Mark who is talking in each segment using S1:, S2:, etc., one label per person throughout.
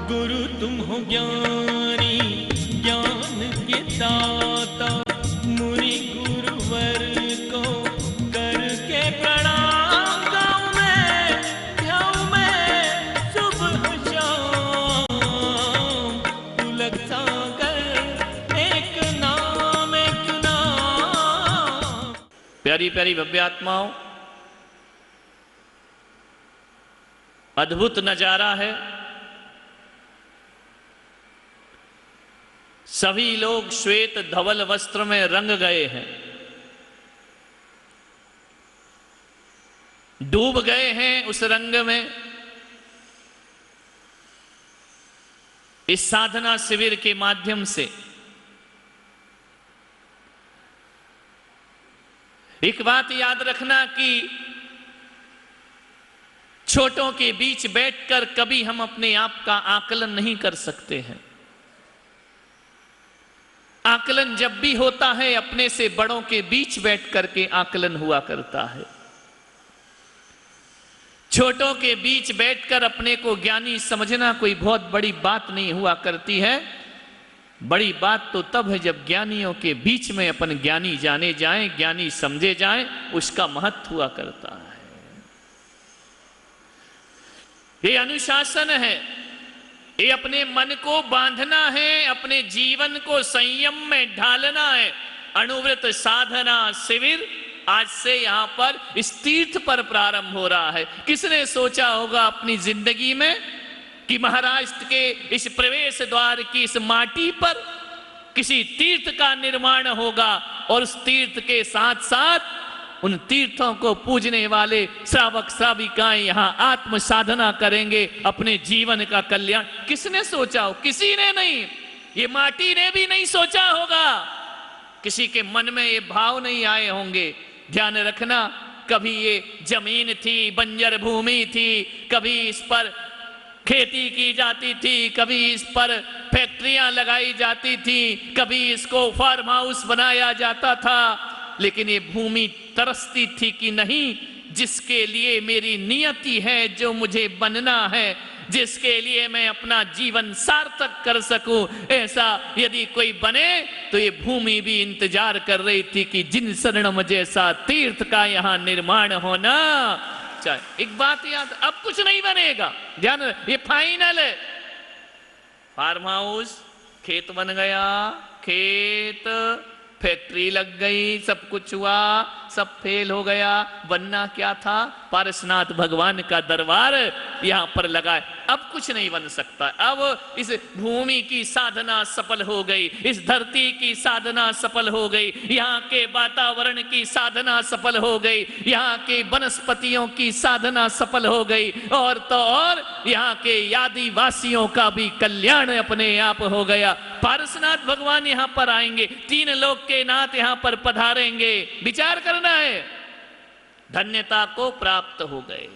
S1: गुरु तुम हो ज्ञानी ज्ञान के दाता, मुनि गुरुवर को करके प्रणाम गाऊं मैं सुबह शाम। पुलक सागर एक नाम एक नाम। प्यारी प्यारी भव्य आत्माओं, अद्भुत नजारा है। सभी लोग श्वेत धवल वस्त्र में रंग गए हैं, डूब गए हैं उस रंग में। इस साधना शिविर के माध्यम से एक बात याद रखना कि छोटों के बीच बैठकर कभी हम अपने आप का आकलन नहीं कर सकते हैं। आकलन जब भी होता है अपने से बड़ों के बीच बैठ करके आकलन हुआ करता है। छोटों के बीच बैठकर अपने को ज्ञानी समझना कोई बहुत बड़ी बात नहीं हुआ करती है। बड़ी बात तो तब है जब ज्ञानियों के बीच में अपन ज्ञानी जाने जाएं, ज्ञानी समझे जाएं, उसका महत्व हुआ करता है। ये अनुशासन है, ये अपने मन को बांधना है, अपने जीवन को संयम में ढालना है। अणुव्रत साधना शिविर आज से यहां पर इस तीर्थ पर प्रारंभ हो रहा है। किसने सोचा होगा अपनी जिंदगी में कि महाराष्ट्र के इस प्रवेश द्वार की इस माटी पर किसी तीर्थ का निर्माण होगा और उस तीर्थ के साथ साथ उन तीर्थों को पूजने वाले श्रावक श्राविकाएं यहां आत्म साधना करेंगे, अपने जीवन का कल्याण। किसने सोचा हो? किसी ने नहीं। ये माटी ने भी नहीं सोचा होगा, किसी के मन में ये भाव नहीं आए होंगे। ध्यान रखना, कभी ये जमीन थी, बंजर भूमि थी, कभी इस पर खेती की जाती थी, कभी इस पर फैक्ट्रियां लगाई जाती थी, कभी इसको फार्म हाउस बनाया जाता था। लेकिन ये भूमि तरसती थी कि नहीं, जिसके लिए मेरी नियति है, जो मुझे बनना है, जिसके लिए मैं अपना जीवन सार्थक कर सकूं, ऐसा यदि कोई बने तो ये भूमि भी इंतजार कर रही थी कि जिन शरणम जैसा तीर्थ का यहां निर्माण होना चाहिए। एक बात याद, अब कुछ नहीं बनेगा, ध्यान, ये फाइनल है। फार्म हाउस, खेत बन गया, खेत फैक्ट्री लग गई, सब कुछ हुआ, सब फेल हो गया। बनना क्या था? पारसनाथ भगवान का दरबार यहां पर लगा है। अब कुछ नहीं बन सकता। अब इस भूमि की साधना सफल हो गई, इस धरती की साधना सफल हो गई, यहाँ के वातावरण की साधना सफल हो गई, यहाँ के वनस्पतियों की साधना सफल हो गई, और तो और यहाँ के आदिवासियों का भी कल्याण अपने आप हो गया। पारसनाथ भगवान यहाँ पर आएंगे, 3 लोक के नाथ यहाँ पर पधारेंगे। विचार करना है, धन्यता को प्राप्त हो गए।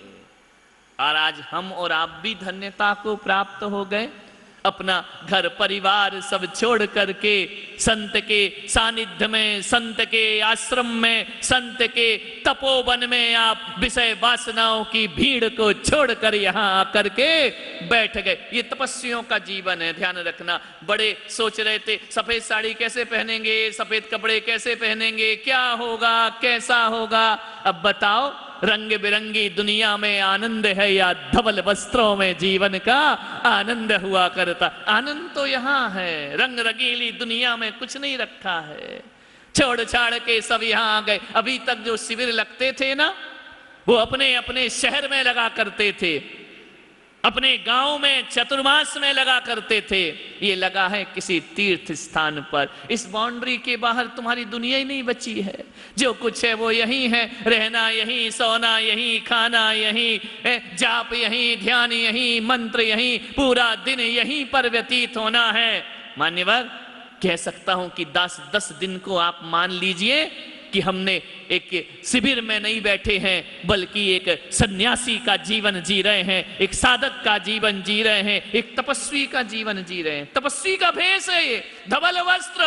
S1: और आज हम और आप भी धन्यता को प्राप्त हो गए। अपना घर परिवार सब छोड़ करके संत के सानिध्य में, संत के आश्रम में, संत के तपोवन में आप विषय वासनाओं की भीड़ को छोड़कर यहाँ आकर के बैठ गए। ये तपस्वियों का जीवन है, ध्यान रखना। बड़े सोच रहे थे सफेद साड़ी कैसे पहनेंगे, सफेद कपड़े कैसे पहनेंगे, क्या होगा, कैसा होगा। अब बताओ, रंग बिरंगी दुनिया में आनंद है या धवल वस्त्रों में जीवन का आनंद हुआ करता? आनंद तो यहाँ है, रंग रंगीली दुनिया में कुछ नहीं रखा है। छोड़ छाड़ के सब यहाँ आ गए। अभी तक जो शिविर लगते थे ना, वो अपने अपने शहर में लगा करते थे, अपने गांव में चतुर्मास में लगा करते थे। ये लगा है किसी तीर्थ स्थान पर। इस बाउंड्री के बाहर तुम्हारी दुनिया ही नहीं बची है। जो कुछ है वो यही है, रहना यही, सोना यही, खाना यही, जाप यही, ध्यान यही, मंत्र यही, पूरा दिन यहीं पर व्यतीत होना है। मान्यवर, कह सकता हूं कि 10 दिन को आप मान लीजिए कि हमने एक शिविर में नहीं बैठे हैं, बल्कि एक सन्यासी का जीवन जी रहे हैं, एक साधक का जीवन जी रहे हैं, एक तपस्वी का जीवन जी रहे हैं। तपस्वी का भेष है ये, धवल वस्त्र।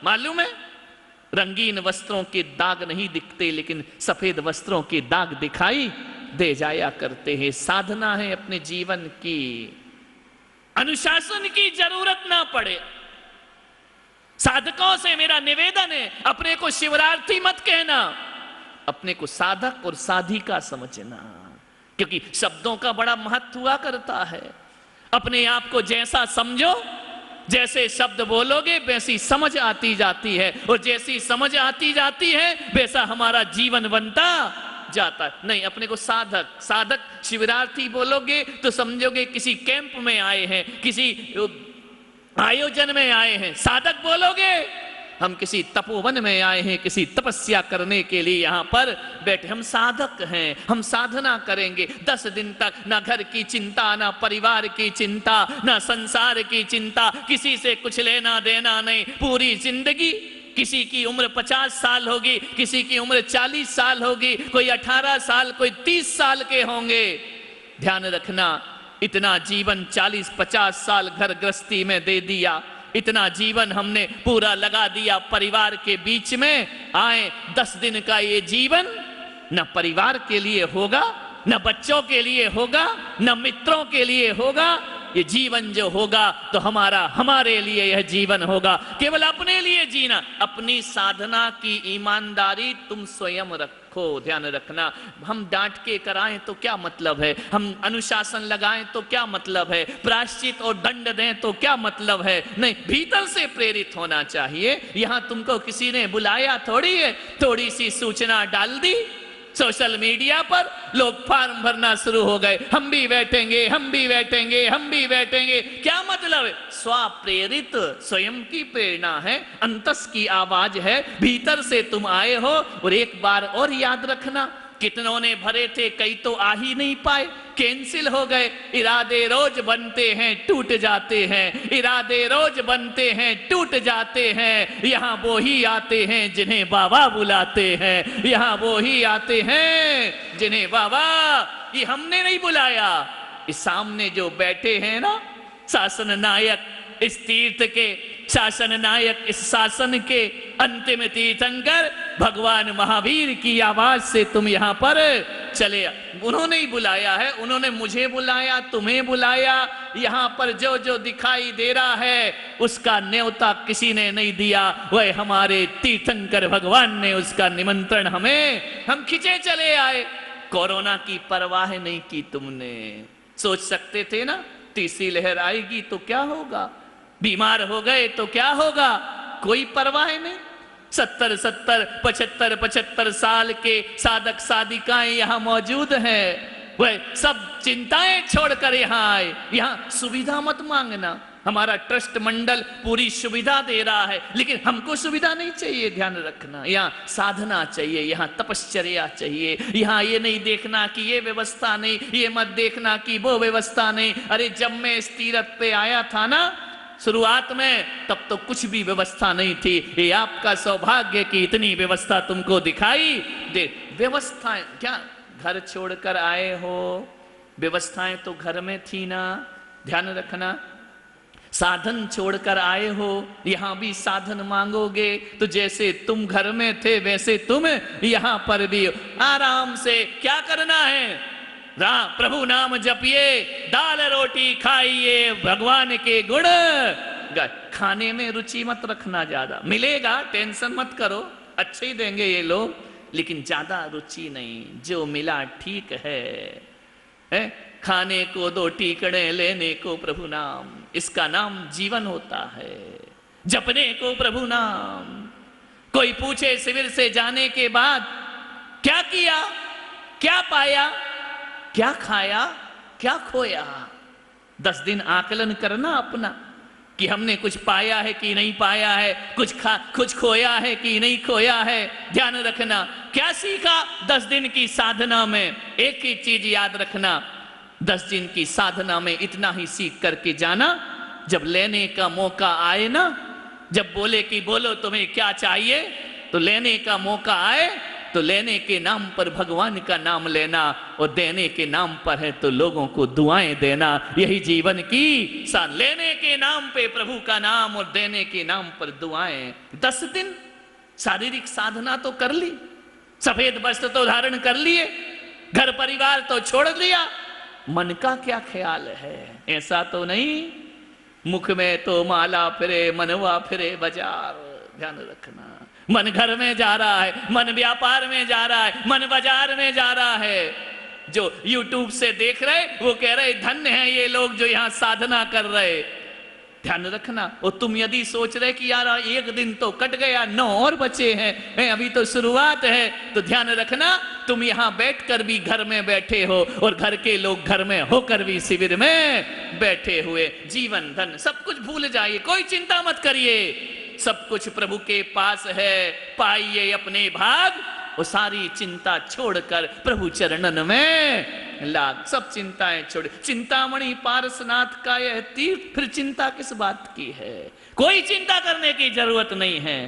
S1: मालूम है, रंगीन वस्त्रों के दाग नहीं दिखते, लेकिन सफेद वस्त्रों के दाग दिखाई दे जाया करते हैं। साधना है अपने जीवन की। अनुशासन की जरूरत ना पड़े। साधकों से मेरा निवेदन है, अपने को शिवरार्थी मत कहना, अपने को साधक और साधिका समझना, क्योंकि शब्दों का बड़ा महत्व हुआ करता है। अपने आप को जैसा समझो, जैसे शब्द बोलोगे वैसी समझ आती जाती है, और जैसी समझ आती जाती है वैसा हमारा जीवन बनता जाता है। नहीं, अपने को साधक, साधक शिविरार्थी बोलोगे तो समझोगे किसी कैंप में आए हैं, किसी आयोजन में आए हैं। साधक बोलोगे हम किसी तपोवन में आए हैं, किसी तपस्या करने के लिए यहाँ पर बैठे, हम साधक हैं, हम साधना करेंगे 10 दिन तक। ना घर की चिंता, ना परिवार की चिंता, ना संसार की चिंता, किसी से कुछ लेना देना नहीं। पूरी जिंदगी, किसी की उम्र 50 साल होगी, किसी की उम्र 40 साल होगी, कोई 18 साल, कोई 30 साल के होंगे। ध्यान रखना, इतना जीवन 40-50 साल घर गृहस्थी में दे दिया, इतना जीवन हमने पूरा लगा दिया परिवार के बीच में। आए 10 दिन का ये जीवन न परिवार के लिए होगा, न बच्चों के लिए होगा, न मित्रों के लिए होगा। ये जीवन जो होगा तो हमारे लिए यह जीवन होगा, केवल अपने लिए जीना। अपनी साधना की ईमानदारी तुम स्वयं रखो। ध्यान रखना, हम डांट के कराएं तो क्या मतलब है, हम अनुशासन लगाएं तो क्या मतलब है, प्रायश्चित और दंड दें तो क्या मतलब है। नहीं, भीतर से प्रेरित होना चाहिए। यहां तुमको किसी ने बुलाया थोड़ी है, थोड़ी सी सूचना डाल दी सोशल मीडिया पर, लोग फॉर्म भरना शुरू हो गए, हम भी बैठेंगे, हम भी बैठेंगे, हम भी बैठेंगे। क्या मतलब है? स्वप्रेरित, स्वयं की प्रेरणा है, अंतस की आवाज है, भीतर से तुम आए हो। और एक बार और याद रखना, कितनों ने भरे थे, कई तो आ ही नहीं पाए, कैंसिल हो गए। इरादे रोज बनते हैं, टूट जाते हैं, इरादे रोज बनते हैं, टूट जाते हैं। यहाँ वो ही आते हैं जिन्हें बाबा बुलाते हैं, यहाँ वो ही आते हैं जिन्हें बाबा, ये हमने नहीं बुलाया। इस सामने जो बैठे हैं ना, शासन नायक इस तीर्थ के, शासन नायक इस शासन के अंतिम तीर्थंकर भगवान महावीर की आवाज से तुम यहां पर चले। उन्होंने ही बुलाया है, उन्होंने मुझे बुलाया, तुम्हें बुलाया। यहां पर जो जो दिखाई दे रहा है उसका न्योता किसी ने नहीं दिया, वह हमारे तीर्थंकर भगवान ने उसका निमंत्रण हमें, हम खिंचे चले आए। कोरोना की परवाह नहीं की तुमने। सोच सकते थे ना तीसरी लहर आएगी तो क्या होगा, बीमार हो गए तो क्या होगा, कोई परवाह नहीं। 70-75 साल के साधक साधिकाएं यहां मौजूद हैं, वह सब चिंताएं छोड़कर यहां आए। यहां सुविधा मत मांगना, हमारा ट्रस्ट मंडल पूरी सुविधा दे रहा है, लेकिन हमको सुविधा नहीं चाहिए। ध्यान रखना, यहाँ साधना चाहिए, यहाँ तपश्चर्या चाहिए। यहाँ ये नहीं देखना कि ये व्यवस्था नहीं, ये मत देखना कि वो व्यवस्था नहीं। अरे जब मैं इस तीर्थ पे आया था ना शुरुआत में, तब तो कुछ भी व्यवस्था नहीं थी। ये आपका सौभाग्य कि इतनी व्यवस्था तुमको दिखाई दे। व्यवस्थाएं क्या घर छोड़कर आए हो, व्यवस्थाएं तो घर में थी ना। ध्यान रखना, साधन छोड़कर आए हो, यहां भी साधन मांगोगे तो जैसे तुम घर में थे वैसे तुम यहां पर भी आराम से क्या करना है, प्रभु नाम जपिए, दाल रोटी खाइए, भगवान के गुण। खाने में रुचि मत रखना, ज्यादा मिलेगा टेंशन मत करो, अच्छे ही देंगे ये लोग, लेकिन ज्यादा रुचि नहीं, जो मिला ठीक है। खाने को 2 टीकड़े, लेने को प्रभु नाम, इसका नाम जीवन होता है। जपने को प्रभु नाम। कोई पूछे शिविर से जाने के बाद क्या किया, क्या पाया, क्या खाया, क्या खोया, 10 दिन आकलन करना अपना कि हमने कुछ पाया है कि नहीं पाया है, कुछ खोया है कि नहीं खोया है। ध्यान रखना, क्या सीखा 10 दिन की साधना में, एक ही चीज याद रखना, 10 दिन की साधना में इतना ही सीख करके जाना, जब लेने का मौका आए ना, जब बोले कि बोलो तुम्हें क्या चाहिए, तो लेने का मौका आए तो लेने के नाम पर भगवान का नाम लेना, और देने के नाम पर है तो लोगों को दुआएं देना। यही जीवन की लेने के नाम पे प्रभु का नाम और देने के नाम पर दुआएं। 10 दिन शारीरिक साधना तो कर ली, सफेद वस्त्र तो धारण कर लिए, घर परिवार तो छोड़ लिया, मन का क्या ख्याल है? ऐसा तो नहीं मुख में तो माला फिरे, मनवा फिरे बाजार। ध्यान रखना, मन घर में जा रहा है, मन व्यापार में जा रहा है, मन बाजार में जा रहा है। जो YouTube से देख रहे वो कह रहे धन्य हैं ये लोग जो यहां साधना कर रहे। ध्यान रखना। और तुम यदि सोच रहे कि यार एक दिन तो कट गया, 9 और बचे हैं, अभी तो शुरुआत है, तो ध्यान रखना तुम यहां बैठकर भी घर में बैठे हो और घर के लोग घर में होकर भी शिविर में बैठे हुए। जीवन धन सब कुछ भूल जाइए, कोई चिंता मत करिए, सब कुछ प्रभु के पास है। पाइए अपने भाग, वो सारी चिंता छोड़कर प्रभु चरणन में लाग। सब चिंताएं छोड़, चिंतामणि पारसनाथ का यह तीर्थ, फिर चिंता किस बात की है? कोई चिंता करने की जरूरत नहीं है।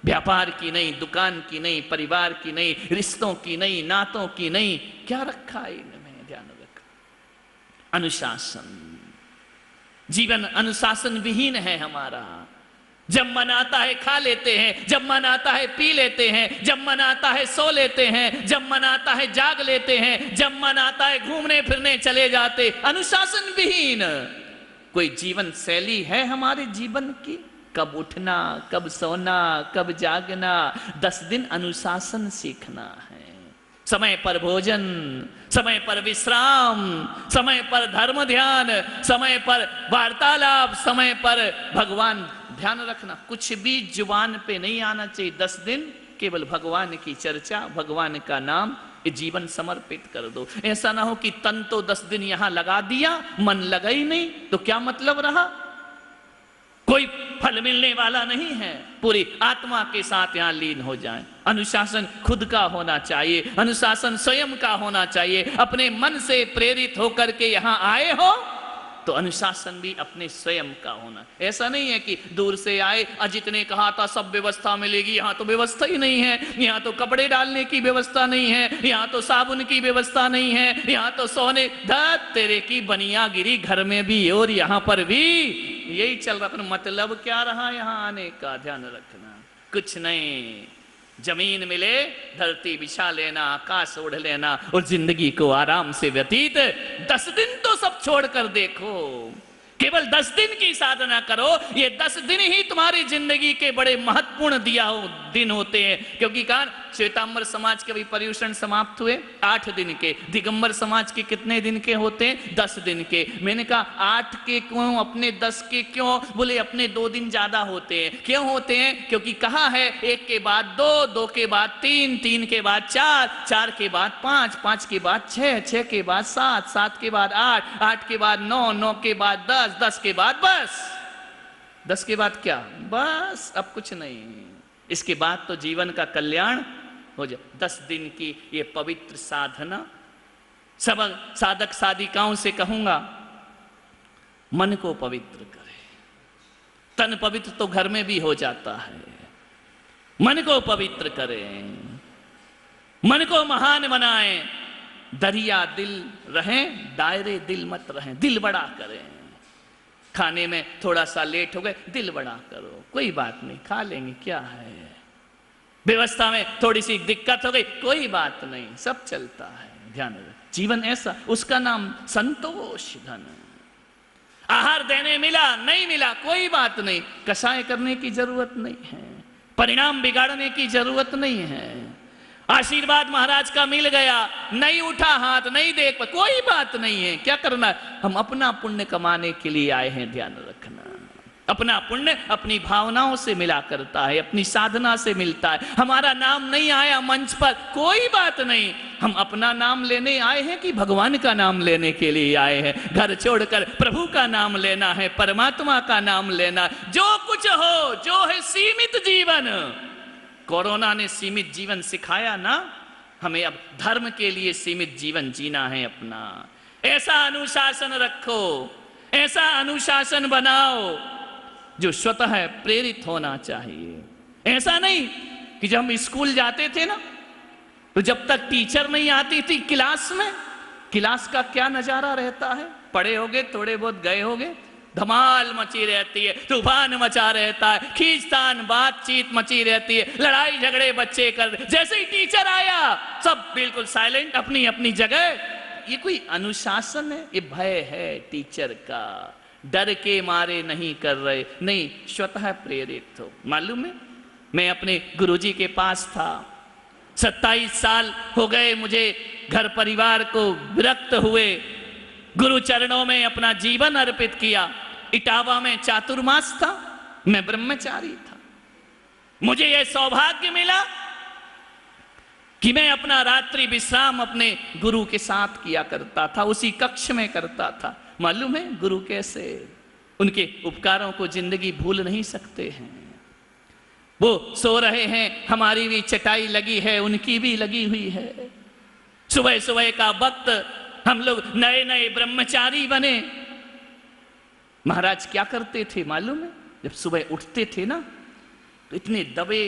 S1: व्यापार की नहीं, दुकान की नहीं, परिवार की नहीं, रिश्तों की नहीं, नातों की नहीं, क्या रखा है इनमें? ध्यान रख। अनुशासन, जीवन अनुशासन विहीन है हमारा। जब मन आता है खा लेते हैं, जब मन आता है पी लेते हैं, जब मन आता है सो लेते हैं, जब मन आता है जाग लेते हैं, जब मन आता है घूमने फिरने चले जाते। अनुशासन विहीन कोई जीवन शैली है हमारे जीवन की? कब उठना, कब सोना, कब जागना, 10 दिन अनुशासन सीखना है। समय पर भोजन, समय पर विश्राम, समय पर धर्म ध्यान, समय पर वार्तालाप, समय पर भगवान। ध्यान रखना, कुछ भी जुबान पे नहीं आना चाहिए। 10 दिन केवल भगवान की चर्चा, भगवान का नाम, ये जीवन समर्पित कर दो। ऐसा ना हो कि तन तो 10 दिन यहां लगा दिया, मन लगा ही नहीं, तो क्या मतलब रहा? कोई फल मिलने वाला नहीं है। पूरी आत्मा के साथ यहां लीन हो जाएं। अनुशासन खुद का होना चाहिए, अनुशासन स्वयं का होना चाहिए। अपने मन से प्रेरित होकर के यहां आए हो तो अनुशासन भी अपने स्वयं का होना। ऐसा नहीं है कि दूर से आए, अजित ने कहा था सब व्यवस्था मिलेगी, यहाँ तो व्यवस्था ही नहीं है। यहाँ तो कपड़े डालने की व्यवस्था नहीं है, यहाँ तो साबुन की व्यवस्था नहीं है, यहाँ तो सोने। धत तेरे की बनिया गिरी घर में भी और यहाँ पर भी यही चल रहा। मतलब क्या रहा यहाँ आने का? ध्यान रखना, कुछ नहीं। जमीन मिले, धरती बिछा लेना, आकाश ओढ़ लेना और जिंदगी को आराम से व्यतीत। 10 दिन तो सब छोड़कर देखो, केवल 10 दिन की साधना करो। ये 10 दिन ही तुम्हारी जिंदगी के बड़े महत्वपूर्ण दिन होते हैं। क्योंकि कहा श्वेतांबर समाज के भी पर्युषण समाप्त हुए 8 दिन के, दिगंबर समाज के कितने दिन के होते हैं? 10 दिन के। मैंने कहा 8 के क्यों, अपने 10 के क्यों? बोले अपने 2 दिन ज्यादा होते हैं। क्यों होते हैं? क्योंकि कहा है 1 के बाद 2, 2 के बाद 3, 3 के बाद 4, 4 के बाद 5, 5 के बाद 6, 6 के बाद 7, 7 के बाद 8, 8 के बाद 9, 9 के बाद 10, 10 के बाद बस। 10 के बाद क्या? बस अब कुछ नहीं। इसके बाद तो जीवन का कल्याण हो जाए। 10 दिन की ये पवित्र साधना, सब साधक साधिकाओं से कहूंगा मन को पवित्र करे। तन पवित्र तो घर में भी हो जाता है। मन को पवित्र करें, मन को महान बनाएं। दरिया दिल रहें, दायरे दिल मत रहें। दिल बड़ा करें। खाने में थोड़ा सा लेट हो गए, दिल बड़ा करो, कोई बात नहीं, खा लेंगे, क्या है। व्यवस्था में थोड़ी सी दिक्कत हो गई, कोई बात नहीं, सब चलता है। ध्यान रखें, जीवन ऐसा, उसका नाम संतोष धन। आहार देने मिला नहीं मिला, कोई बात नहीं, कषाय करने की जरूरत नहीं है, परिणाम बिगाड़ने की जरूरत नहीं है। आशीर्वाद महाराज का मिल गया, नहीं उठा हाथ, नहीं देख, कोई बात नहीं है। क्या करना? हम अपना पुण्य कमाने के लिए आए हैं। ध्यान रखना, अपना पुण्य अपनी भावनाओं से मिला करता है, अपनी साधना से मिलता है। हमारा नाम नहीं आया मंच पर, कोई बात नहीं। हम अपना नाम लेने आए हैं कि भगवान का नाम लेने के लिए आए हैं? घर छोड़कर प्रभु का नाम लेना है, परमात्मा का नाम लेना। जो कुछ हो, जो है सीमित जीवन। कोरोना ने सीमित जीवन सिखाया ना, हमें अब धर्म के लिए सीमित जीवन जीना है अपना। ऐसा अनुशासन रखो, ऐसा अनुशासन बनाओ जो स्वतः प्रेरित होना चाहिए। ऐसा नहीं कि जब हम स्कूल जाते थे ना, तो जब तक टीचर नहीं आती थी क्लास में, क्लास का क्या नजारा रहता है? पढ़े होगे, थोड़े बहुत गए होगे, धमाल मची रहती है, तूफान मचा रहता है, खींचतान बातचीत मची रहती है, लड़ाई झगड़े बच्चे कर। जैसे ही टीचर आया सब बिल्कुल साइलेंट, अपनी अपनी जगह। ये कोई अनुशासन है? ये भय है टीचर का। डर के मारे नहीं कर रहे, नहीं, स्वतः प्रेरित हो। मालूम है, मैं अपने गुरुजी के पास था, 27 साल हो गए मुझे घर परिवार को विरक्त हुए, गुरु चरणों में अपना जीवन अर्पित किया। इटावा में चातुर्मास था, मैं ब्रह्मचारी था। मुझे यह सौभाग्य मिला कि मैं अपना रात्रि विश्राम अपने गुरु के साथ किया करता था, उसी कक्ष में करता था। मालूम है गुरु कैसे, उनके उपकारों को जिंदगी भूल नहीं सकते हैं। वो सो रहे हैं, हमारी भी चटाई लगी है, उनकी भी लगी हुई है। सुबह सुबह का वक्त, हम लोग नए नए ब्रह्मचारी बने। महाराज क्या करते थे मालूम है, जब सुबह उठते थे ना तो इतने दबे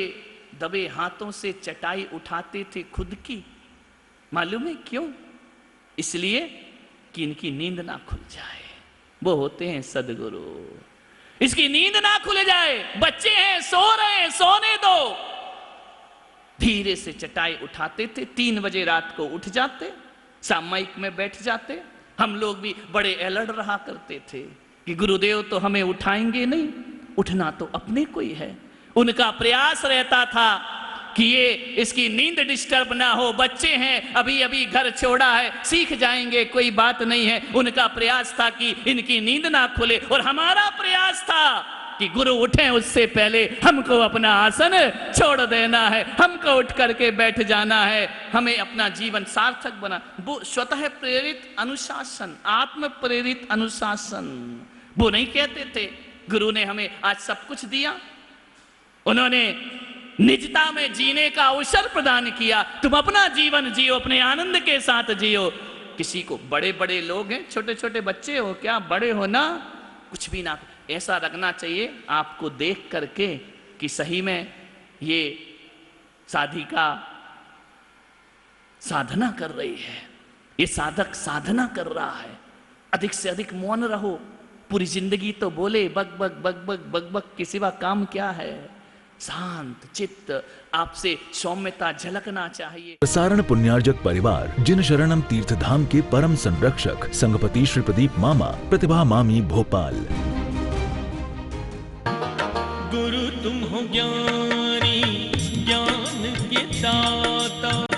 S1: दबे हाथों से चटाई उठाते थे खुद की। मालूम है क्यों? इसलिए कि इनकी नींद ना खुल जाए। वो होते हैं सदगुरु, इसकी नींद ना खुल जाए। बच्चे हैं, सो रहे हैं, सोने दो। धीरे से चटाई उठाते थे, 3 बजे रात को उठ जाते, सामायिक में बैठ जाते। हम लोग भी बड़े अलर्ट रहा करते थे कि गुरुदेव तो हमें उठाएंगे नहीं, उठना तो अपने को ही है। उनका प्रयास रहता था कि ये इसकी नींद डिस्टर्ब ना हो, बच्चे हैं, अभी अभी घर छोड़ा है, सीख जाएंगे, कोई बात नहीं है। उनका प्रयास था कि इनकी नींद ना खुले, और हमारा प्रयास था कि गुरु उठें उससे पहले हमको अपना आसन छोड़ देना है, हमको उठ करके बैठ जाना है, हमें अपना जीवन सार्थक बना। वो स्वतः प्रेरित अनुशासन, आत्म प्रेरित अनुशासन। वो नहीं कहते थे गुरु ने हमें आज सब कुछ दिया, उन्होंने निजता में जीने का अवसर प्रदान किया। तुम अपना जीवन जियो, अपने आनंद के साथ जियो। किसी को, बड़े बड़े लोग हैं, छोटे छोटे बच्चे हो क्या, बड़े हो ना, कुछ भी ना, ऐसा रखना चाहिए आपको देख करके कि सही में ये साधिका साधना कर रही है, ये साधक साधना कर रहा है। अधिक से अधिक मौन रहो, पूरी जिंदगी तो बोले बक बक बक बक बक बक के सिवा काम क्या है। शांत चित्त, आपसे सौम्यता झलकना चाहिए।
S2: प्रसारण पुण्यार्जक परिवार जिन शरणम तीर्थ धाम के परम संरक्षक संघपति श्री प्रदीप मामा, प्रतिभा मामी, भोपाल।
S3: गुरु तुम हो ज्ञानी, ज्ञान के दाता।